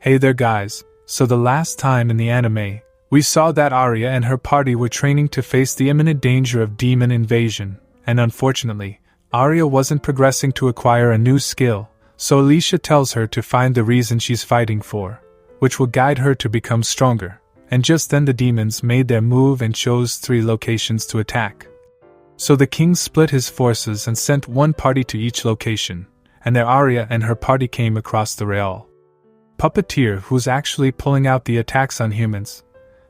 Hey there guys, so the last time in the anime, we saw that Arya and her party were training to face the imminent danger of demon invasion, and unfortunately, Arya wasn't progressing to acquire a new skill, so Alicia tells her to find the reason she's fighting for, which will guide her to become stronger, and just then the demons made their move and chose 3 locations to attack. So the king split his forces and sent one party to each location, and there Arya and her party came across the real puppeteer who's actually pulling out the attacks on humans.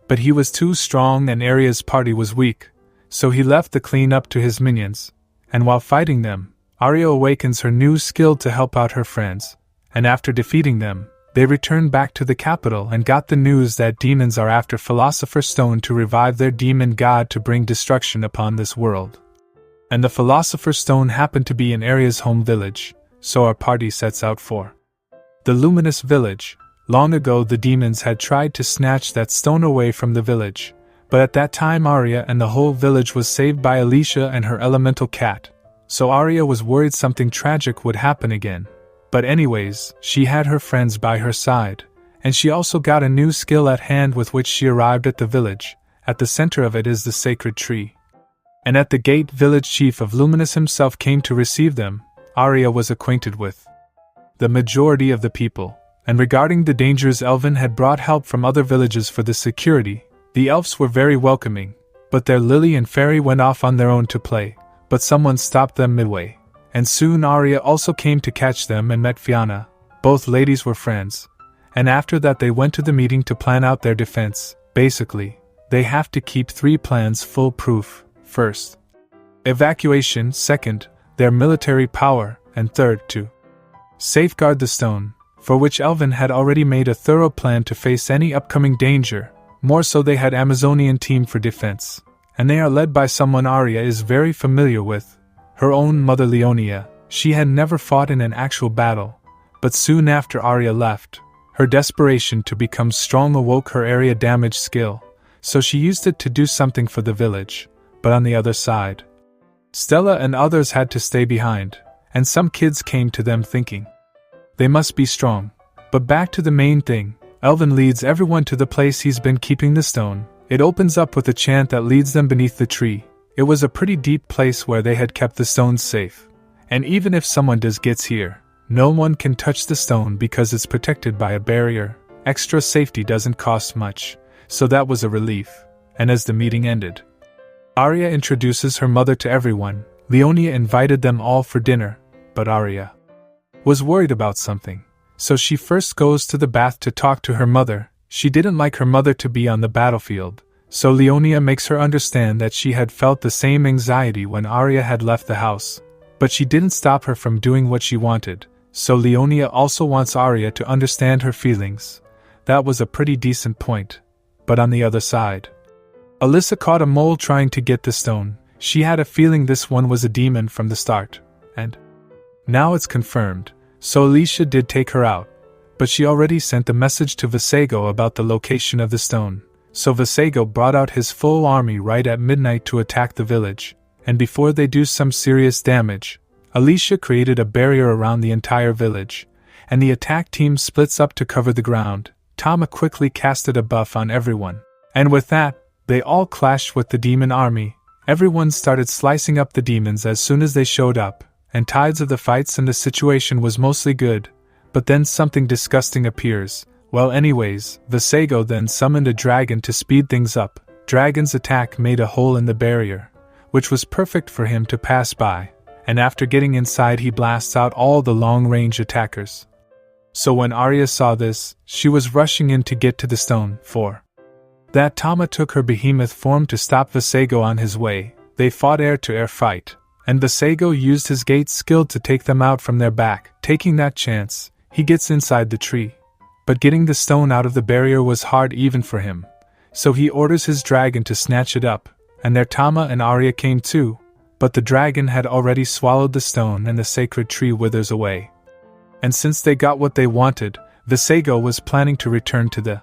But he was too strong and Arya's party was weak, so he left the cleanup to his minions, and while fighting them, Arya awakens her new skill to help out her friends, and after defeating them, they return back to the capital and got the news that demons are after Philosopher's Stone to revive their demon god to bring destruction upon this world. And the Philosopher's Stone happened to be in Arya's home village, so our party sets out for the Luminous Village. Long ago the demons had tried to snatch that stone away from the village, but at that time Arya and the whole village was saved by Alicia and her elemental cat, so Arya was worried something tragic would happen again. But anyways, she had her friends by her side, and she also got a new skill at hand with which she arrived at the village. At the center of it is the sacred tree. And at the gate village chief of Luminous himself came to receive them. Arya was acquainted with the majority of the people, and regarding the dangers Elven had brought help from other villages for the security. The elves were very welcoming, but their Lily and Fairy went off on their own to play, but someone stopped them midway, and soon Arya also came to catch them and met Fiona. Both ladies were friends, and after that they went to the meeting to plan out their defense. Basically, they have to keep 3 plans foolproof. First, evacuation; second, their military power; and third, to safeguard the stone, for which Elven had already made a thorough plan to face any upcoming danger. More so, they had Amazonian team for defense, and they are led by someone Arya is very familiar with, her own mother Leonia. She had never fought in an actual battle, but soon after Arya left, her desperation to become strong awoke her area damage skill, so she used it to do something for the village. But on the other side, Stella and others had to stay behind, and some kids came to them thinking they must be strong. But back to the main thing, Elven leads everyone to the place he's been keeping the stone. It opens up with a chant that leads them beneath the tree. It was a pretty deep place where they had kept the stones safe, and even if someone gets here, no one can touch the stone because it's protected by a barrier. Extra safety doesn't cost much, so that was a relief. And as the meeting ended, Arya introduces her mother to everyone. Leonia invited them all for dinner, but Arya was worried about something, so she first goes to the bath to talk to her mother. She didn't like her mother to be on the battlefield, so Leonia makes her understand that she had felt the same anxiety when Arya had left the house, but she didn't stop her from doing what she wanted, so Leonia also wants Arya to understand her feelings. That was a pretty decent point. But on the other side, Alyssa caught a mole trying to get the stone. She had a feeling this one was a demon from the start, and now it's confirmed, so Alicia did take her out, but she already sent a message to Visego about the location of the stone, so Visego brought out his full army right at midnight to attack the village, and before they do some serious damage, Alicia created a barrier around the entire village, and the attack team splits up to cover the ground. Tama quickly casted a buff on everyone, and with that, they all clashed with the demon army. Everyone started slicing up the demons as soon as they showed up, and tides of the fights and the situation was mostly good, but then something disgusting appears. Well anyways, Visego then summoned a dragon to speed things up. Dragon's attack made a hole in the barrier, which was perfect for him to pass by, and after getting inside he blasts out all the long-range attackers. So when Arya saw this, she was rushing in to get to the stone. For that Tama took her behemoth form to stop Visego on his way. They fought air-to-air fight, and Visego used his gate skill to take them out from their back. Taking that chance, he gets inside the tree. But getting the stone out of the barrier was hard even for him, so he orders his dragon to snatch it up, and there Tama and Arya came too, but the dragon had already swallowed the stone and the sacred tree withers away. And since they got what they wanted, Visego was planning to return to the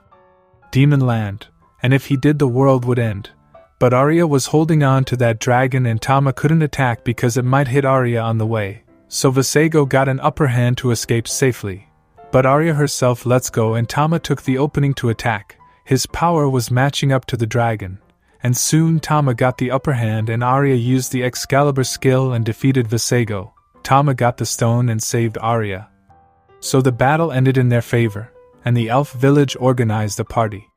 demon land, and if he did the world would end. But Arya was holding on to that dragon and Tama couldn't attack because it might hit Arya on the way, so Visego got an upper hand to escape safely. But Arya herself lets go and Tama took the opening to attack. His power was matching up to the dragon, and soon Tama got the upper hand and Arya used the Excalibur skill and defeated Visego. Tama got the stone and saved Arya. So the battle ended in their favor, and the elf village organized a party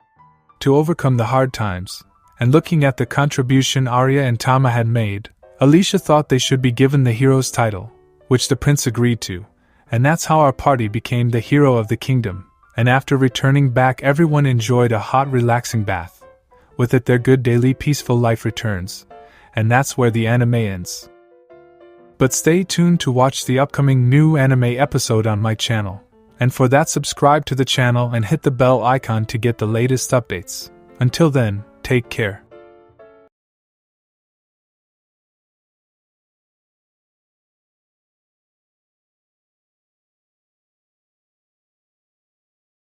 to overcome the hard times. And looking at the contribution Arya and Tama had made, Alicia thought they should be given the hero's title, which the prince agreed to, and that's how our party became the hero of the kingdom. And after returning back, everyone enjoyed a hot, relaxing bath. With it, their good daily peaceful life returns, and that's where the anime ends. But stay tuned to watch the upcoming new anime episode on my channel, and for that subscribe to the channel and hit the bell icon to get the latest updates. Until then, take care.